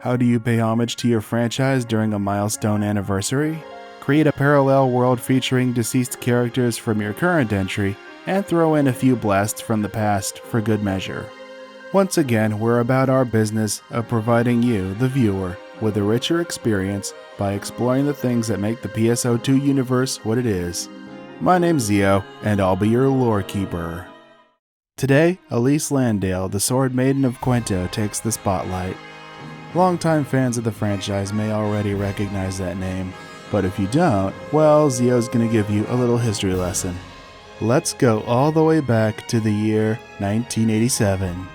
How do you pay homage to your franchise during a milestone anniversary? Create a parallel world featuring deceased characters from your current entry, and throw in a few blasts from the past for good measure. Once again, we're about our business of providing you, the viewer, with a richer experience by exploring the things that make the PSO2 universe what it is. My name's Zeo, and I'll be your lore keeper. Today, Elise Landale, the Sword Maiden of Quento, takes the spotlight. Longtime fans of the franchise may already recognize that name, but if you don't, well, Zeo's gonna give you a little history lesson. Let's go all the way back to the year 1987.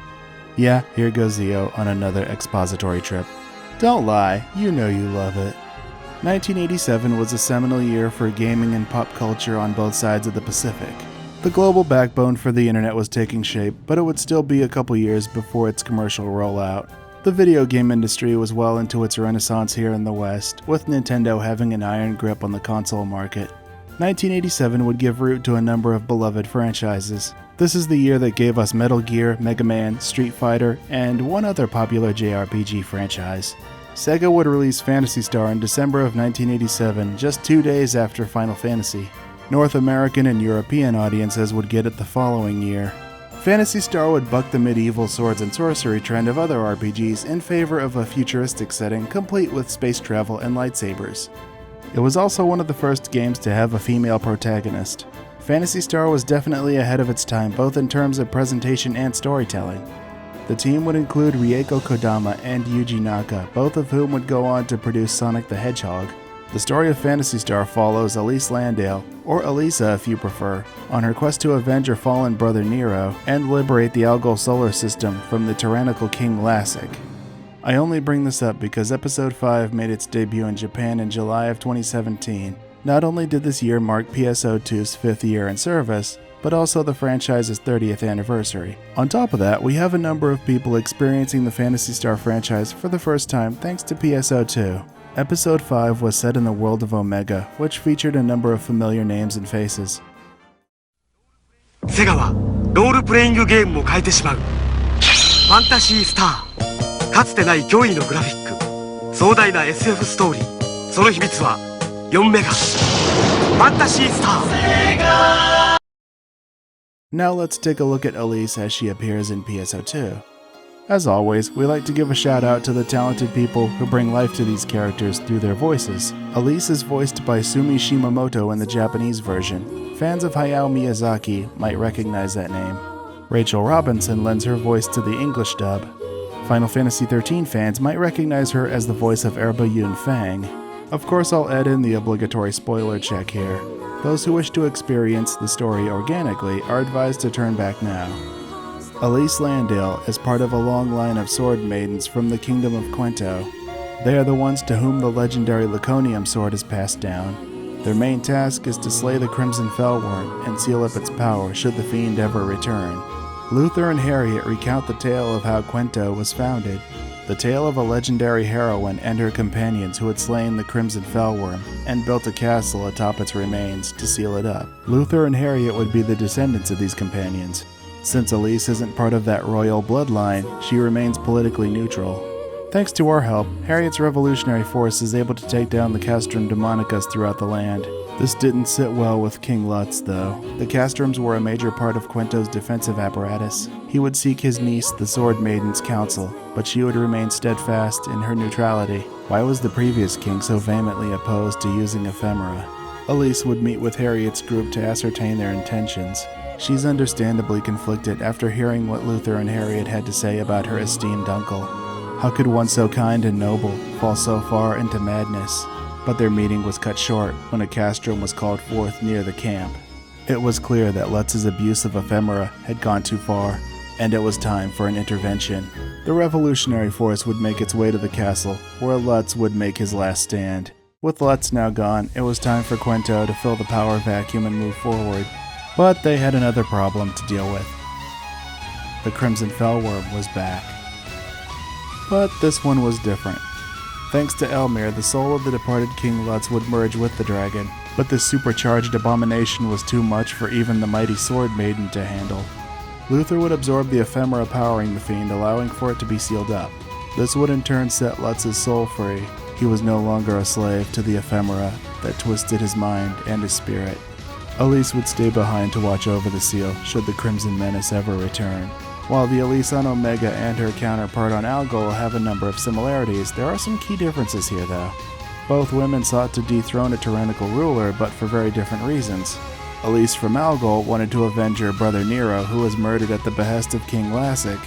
Yeah, here goes Zeo on another expository trip. Don't lie, you know you love it. 1987 was a seminal year for gaming and pop culture on both sides of the Pacific. The global backbone for the internet was taking shape, but it would still be a couple years before its commercial rollout. The video game industry was well into its renaissance here in the West, with Nintendo having an iron grip on the console market. 1987 would give root to a number of beloved franchises. This is the year that gave us Metal Gear, Mega Man, Street Fighter, and one other popular JRPG franchise. Sega would release Phantasy Star in December of 1987, just 2 days after Final Fantasy. North American and European audiences would get it the following year. Phantasy Star would buck the medieval swords and sorcery trend of other RPGs in favor of a futuristic setting complete with space travel and lightsabers. It was also one of the first games to have a female protagonist. Phantasy Star was definitely ahead of its time both in terms of presentation and storytelling. The team would include Rieko Kodama and Yuji Naka, both of whom would go on to produce Sonic the Hedgehog. The story of Phantasy Star follows Elise Landale, or Elisa if you prefer, on her quest to avenge her fallen brother Nero and liberate the Algol solar system from the tyrannical King Lassic. I only bring this up because Episode 5 made its debut in Japan in July of 2017. Not only did this year mark PSO2's 5th year in service, but also the franchise's 30th anniversary. On top of that, we have a number of people experiencing the Phantasy Star franchise for the first time thanks to PSO2. Episode 5 was set in the world of Omega, which featured a number of familiar names and faces. Sega はロールプレイングゲームも変えてしまう。ファンタシースター。かつてない驚異のグラフィック。壮大な SF ストーリー。その秘密は4メガ。ファンタシースター。Now let's take a look at Elise as she appears in PSO2. As always, we like to give a shout out to the talented people who bring life to these characters through their voices. Elise is voiced by Sumi Shimamoto in the Japanese version. Fans of Hayao Miyazaki might recognize that name. Rachel Robinson lends her voice to the English dub. Final Fantasy XIII fans might recognize her as the voice of Erba Yun Fang. Of course, I'll add in the obligatory spoiler check here. Those who wish to experience the story organically are advised to turn back now. Elise Landale is part of a long line of sword maidens from the Kingdom of Quento. They are the ones to whom the legendary Laconium sword is passed down. Their main task is to slay the Crimson Fellworm and seal up its power should the fiend ever return. Luther and Harriet recount the tale of how Quento was founded, the tale of a legendary heroine and her companions who had slain the Crimson Fellworm and built a castle atop its remains to seal it up. Luther and Harriet would be the descendants of these companions. Since Elise isn't part of that royal bloodline, she remains politically neutral. Thanks to our help, Harriet's revolutionary force is able to take down the Castrum Demonicus throughout the land. This didn't sit well with King Lutz, though. The Castrums were a major part of Quento's defensive apparatus. He would seek his niece, the Sword Maiden's counsel, but she would remain steadfast in her neutrality. Why was the previous king so vehemently opposed to using ephemera? Elise would meet with Harriet's group to ascertain their intentions. She's understandably conflicted after hearing what Luther and Harriet had to say about her esteemed uncle. How could one so kind and noble fall so far into madness? But their meeting was cut short when a castrum was called forth near the camp. It was clear that Lutz's abuse of ephemera had gone too far, and it was time for an intervention. The revolutionary force would make its way to the castle, where Lutz would make his last stand. With Lutz now gone, it was time for Quento to fill the power vacuum and move forward. But they had another problem to deal with. The Crimson Fellworm was back. But this one was different. Thanks to Elmir, the soul of the departed King Lutz would merge with the dragon, but this supercharged abomination was too much for even the mighty Sword Maiden to handle. Luther would absorb the ephemera powering the fiend, allowing for it to be sealed up. This would in turn set Lutz's soul free. He was no longer a slave to the ephemera that twisted his mind and his spirit. Elise would stay behind to watch over the seal should the Crimson Menace ever return. While the Elise on Omega and her counterpart on Algol have a number of similarities, there are some key differences here though. Both women sought to dethrone a tyrannical ruler, but for very different reasons. Elise from Algol wanted to avenge her brother Nero, who was murdered at the behest of King Lassic.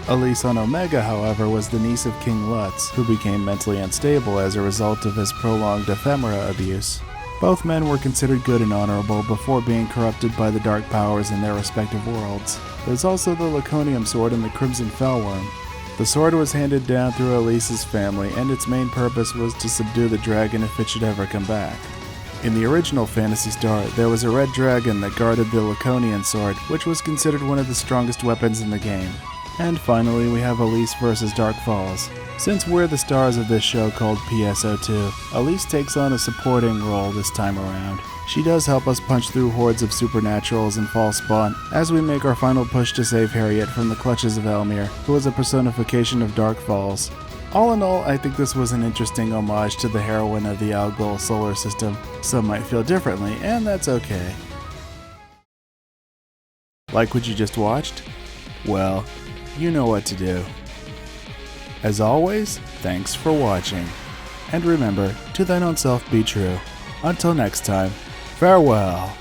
Elise on Omega, however, was the niece of King Lutz, who became mentally unstable as a result of his prolonged ephemera abuse. Both men were considered good and honorable before being corrupted by the dark powers in their respective worlds. There's also the Laconium sword and the Crimson Fellworm. The sword was handed down through Elise's family, and its main purpose was to subdue the dragon if it should ever come back. In the original Phantasy Star, there was a red dragon that guarded the Laconian sword, which was considered one of the strongest weapons in the game. And finally, we have Elise vs. Dark Falls. Since we're the stars of this show called PSO2, Elise takes on a supporting role this time around. She does help us punch through hordes of supernaturals and false spawn as we make our final push to save Harriet from the clutches of Elmir, who is a personification of Dark Falls. All in all, I think this was an interesting homage to the heroine of the Algol solar system. Some might feel differently, and that's okay. Like what you just watched? Well, you know what to do. As always, thanks for watching. And remember, to thine own self be true. Until next time, farewell.